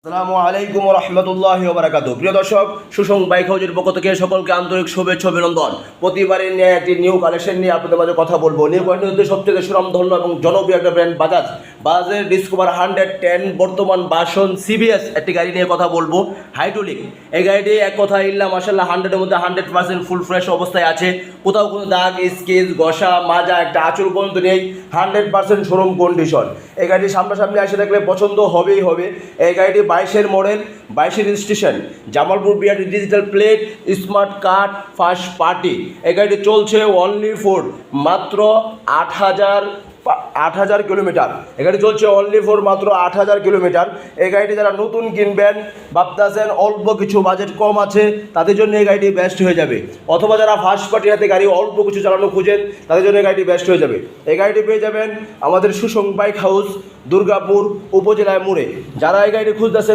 আসসালামু আলাইকুম রহমতুল্লাহি ওয়া বারাকাতুহু। প্রিয় দর্শক, সুসং বাইক হাউজের পক্ষ থেকে সকলকে আন্তরিক শুভেচ্ছা অভিনন্দন। প্রতিবারের ন্যায় একটি নিউ কালেকশন নিয়ে আপনাদের মাঝে কথা বলবো। নিউ কালেকশন হচ্ছে সবথেকে সুনামধন্য এবং জনপ্রিয় একটা ব্র্যান্ড বাজাজের ডিসকভার 110 বর্তমান ভার্সন সিবিএস একটি গাড়ি নিয়ে কথা বলবো, হাইড্রোলিক। এই গাড়িটি এক কথা ইল্লা মাশাআল্লাহ 100-এর মধ্যে 100% ফুল ফ্রেশ অবস্থায় আছে। কোথাও কোনো দাগ, স্কেচ, ঘষা, মাজা, একটা আঁচড় পর্যন্ত নেই। 100% শোরুম কন্ডিশন। এই গাড়িটি সামনাসামনি এসে দেখলে পছন্দ হবেই হবে। এই গাড়িটি 22-এর মডেল, 22-এর registration, Jamalpur BRT digital plate, smart card, first party. এই গাড়িটি চলছে অনলি ফর মাত্র 8,000 কিলোমিটার। এই গাড়ি চলছে অনলি ফর মাত্র 8,000 কিলোমিটার। এই গাড়িটি যারা নতুন কিনবেন, ভাবতেছেন অল্প কিছু বাজেট কম আছে, তাদের জন্য এই গাড়িটি বেস্ট হয়ে যাবে। অথবা যারা ফার্স্ট পার্টি হাতে গাড়ি অল্প কিছু চালানো খুঁজেন, তাদের জন্য এই গাড়িটি বেস্ট হয়ে যাবে। এই গাড়িটি পেয়ে যাবেন আমাদের সুসং বাইক হাউস, দুর্গাপুর উপজেলায় মোড়ে। যারা এই গাড়িটি খুঁজতেছেন